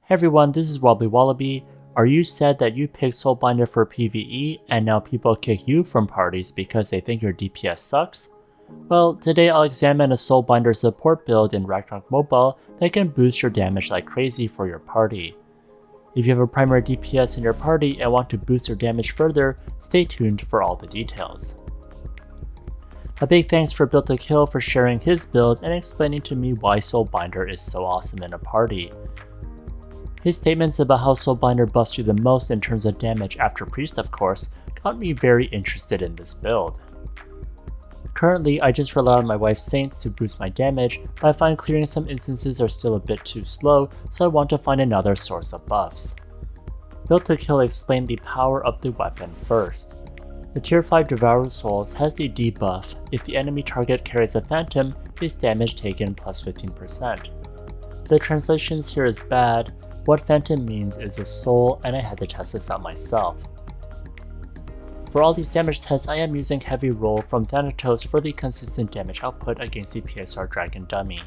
Hey everyone, this is WobblyWallaby. Are you sad that you picked Soulbinder for PvE and now people kick you from parties because they think your DPS sucks? Well, today I'll examine a Soulbinder support build in Ragnarok Mobile that can boost your damage like crazy for your party. If you have a primary DPS in your party and want to boost your damage further, stay tuned for all the details. A big thanks for Built2Kill for sharing his build and explaining to me why Soulbinder is so awesome in a party. His statements about how Soulbinder buffs you the most in terms of damage after Priest of course, got me very interested in this build. Currently, I just rely on my wife's Saints to boost my damage, but I find clearing some instances are still a bit too slow, so I want to find another source of buffs. Built2Kill explained the power of the weapon first. The tier 5 Devourer Souls has the debuff: if the enemy target carries a phantom, is damage taken plus 15%. The translations here is bad. What phantom means is a soul, and I had to test this out myself. For all these damage tests, I am using Heavy Roll from Thanatos for the consistent damage output against the PSR Dragon dummy.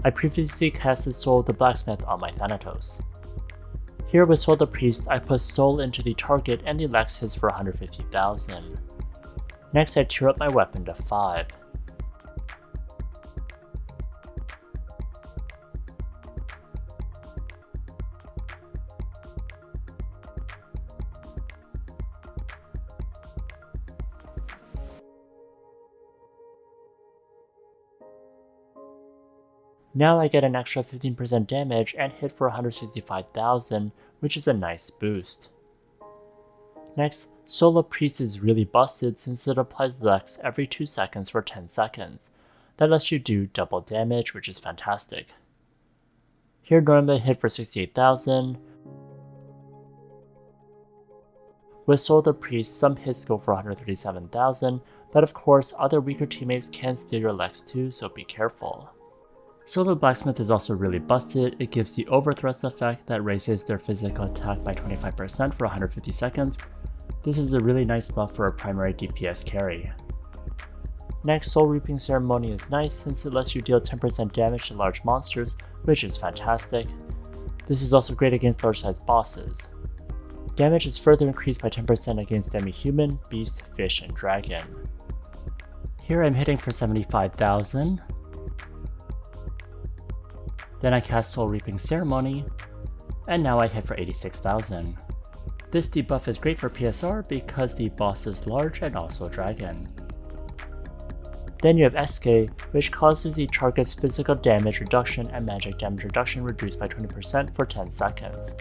I previously casted Soul the Blacksmith on my Thanatos. Here with Soul the Priest, I put Soul into the target and the Lex hits for 150,000. Next I tier up my weapon to 5. Now I get an extra 15% damage and hit for 165,000, which is a nice boost. Next, Soul of Priest is really busted since it applies Lex every 2 seconds for 10 seconds. That lets you do double damage, which is fantastic. Here normally I hit for 68,000. With Soul of the Priest, some hits go for 137,000, but of course other weaker teammates can steal your Lex too, so be careful. Soul the Blacksmith is also really busted. It gives the Overthrust effect that raises their physical attack by 25% for 150 seconds. This is a really nice buff for a primary DPS carry. Next, Soul Reaping Ceremony is nice since it lets you deal 10% damage to large monsters, which is fantastic. This is also great against large sized bosses. Damage is further increased by 10% against demi-human, beast, fish, and dragon. Here I'm hitting for 75,000. Then I cast Soul Reaping Ceremony, and now I hit for 86,000. This debuff is great for PSR because the boss is large and also dragon. Then you have SK, which causes the target's physical damage reduction and magic damage reduction reduced by 20% for 10 seconds.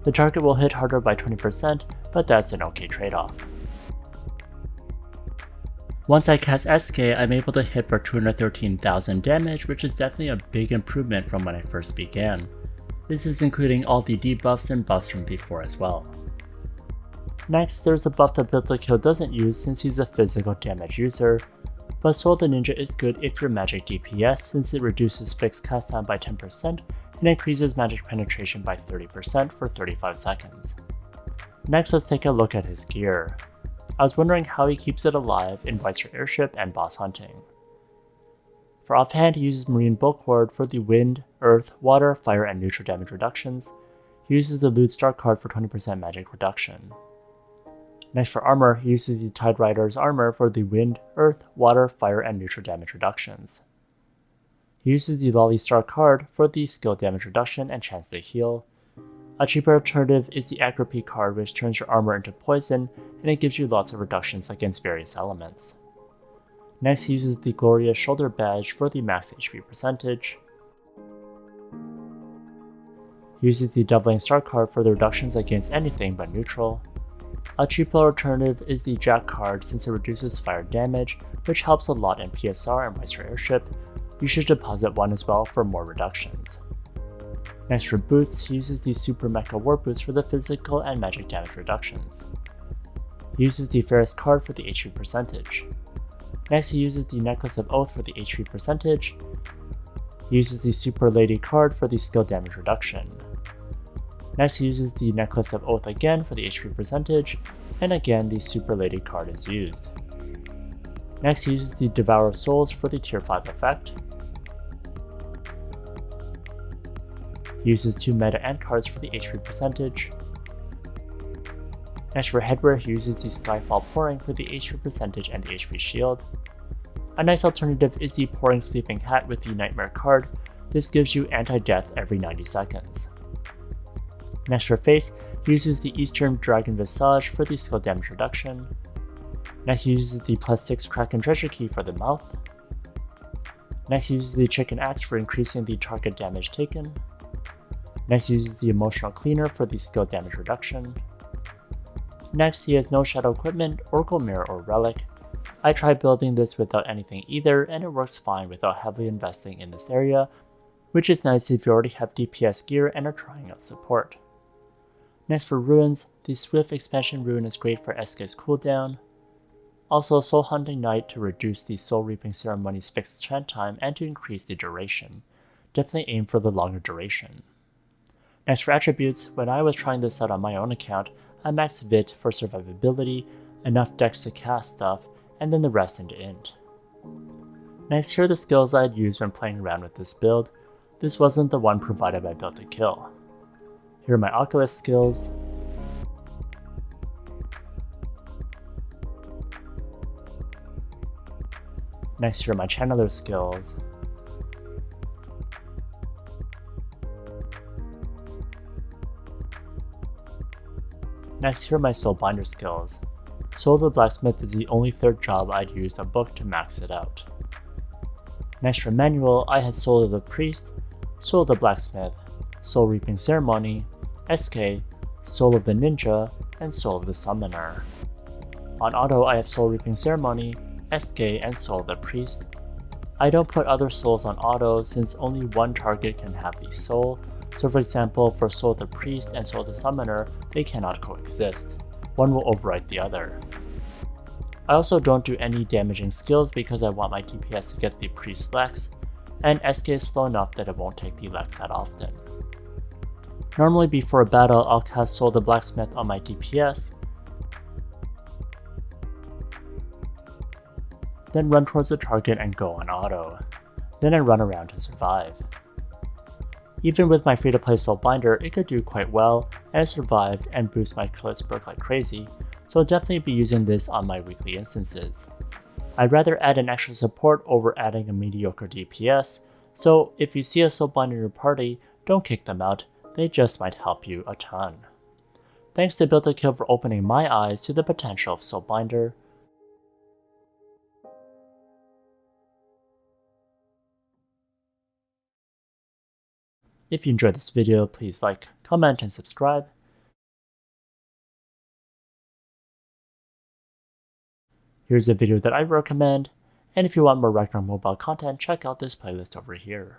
The target will hit harder by 20%, but that's an okay trade-off. Once I cast SK, I'm able to hit for 213,000 damage, which is definitely a big improvement from when I first began. This is including all the debuffs and buffs from before as well. Next, there's a buff that Built2Kill doesn't use since he's a physical damage user, but Soul the Ninja is good if you're magic DPS since it reduces fixed cast time by 10% and increases magic penetration by 30% for 35 seconds. Next, let's take a look at his gear. I was wondering how he keeps it alive in Vicer Airship and boss hunting. For offhand, he uses Marine Bulwark for the wind, earth, water, fire, and neutral damage reductions. He uses the Loot Star card for 20% magic reduction. Next for armor, he uses the Tide Rider's armor for the wind, earth, water, fire, and neutral damage reductions. He uses the Lolly Star card for the skill damage reduction and chance to heal. A cheaper alternative is the Aggro P card, which turns your armor into poison, and it gives you lots of reductions against various elements. Next, he uses the Glorious Shoulder Badge for the max HP percentage. He uses the Doubling Star card for the reductions against anything but neutral. A cheaper alternative is the Jack card since it reduces fire damage, which helps a lot in PSR and Vicer Airship. You should deposit one as well for more reductions. Next for boots, he uses the Super Mecha War Boots for the physical and magic damage reductions. He uses the Ferris card for the HP percentage. Next he uses the Necklace of Oath for the HP percentage. He uses the Super Lady card for the skill damage reduction. Next he uses the Necklace of Oath again for the HP percentage, and again the Super Lady card is used. Next he uses the Devourer Souls for the tier 5 effect. He uses 2 meta end cards for the HP percentage. Next for headwear, he uses the Skyfall Pouring for the HP percentage and the HP shield. A nice alternative is the Pouring Sleeping Hat with the Nightmare card. This gives you anti-death every 90 seconds. Next for face, he uses the Eastern Dragon Visage for the skill damage reduction. Next he uses the +6 Kraken Treasure Key for the mouth. Next he uses the Chicken Axe for increasing the target damage taken. Next he uses the Emotional Cleaner for the skill damage reduction. Next he has no Shadow Equipment, Oracle Mirror, or Relic. I tried building this without anything either, and it works fine without heavily investing in this area, which is nice if you already have DPS gear and are trying out support. Next for runes, the Swift Expansion rune is great for SK's cooldown. Also Soul Hunting Knight to reduce the Soul Reaping Ceremony's fixed chant time and to increase the duration. Definitely aim for the longer duration. Next for attributes, when I was trying this out on my own account, I maxed Vit for survivability, enough dex to cast stuff, and then the rest into int. Next, here are the skills I'd use when playing around with this build. This wasn't the one provided by Built2Kill. Here are my Oculus skills. Next, here are my Channeler skills. Next, here are my Soulbinder skills. Soul of the Blacksmith is the only third job I'd used a book to max it out. Next for manual, I had Soul of the Priest, Soul of the Blacksmith, Soul Reaping Ceremony, SK, Soul of the Ninja, and Soul of the Summoner. On auto, I have Soul Reaping Ceremony, SK, and Soul of the Priest. I don't put other souls on auto since only one target can have the soul, so for example, for Soul of the Priest and Soul of the Summoner, they cannot coexist. One will overwrite the other. I also don't do any damaging skills because I want my DPS to get the Priest Lex, and SK is slow enough that it won't take the Lex that often. Normally before a battle, I'll cast Soul of the Blacksmith on my DPS, then run towards the target and go on auto. Then I run around to survive. Even with my free-to-play Soulbinder, it could do quite well, and I survived and boost my crits perk like crazy, so I'll definitely be using this on my weekly instances. I'd rather add an extra support over adding a mediocre DPS, so if you see a Soulbinder in your party, don't kick them out, they just might help you a ton. Thanks to Built2Kill for opening my eyes to the potential of Soulbinder. If you enjoyed this video, please like, comment, and subscribe. Here's a video that I recommend, and if you want more Ragnarok mobile content, check out this playlist over here.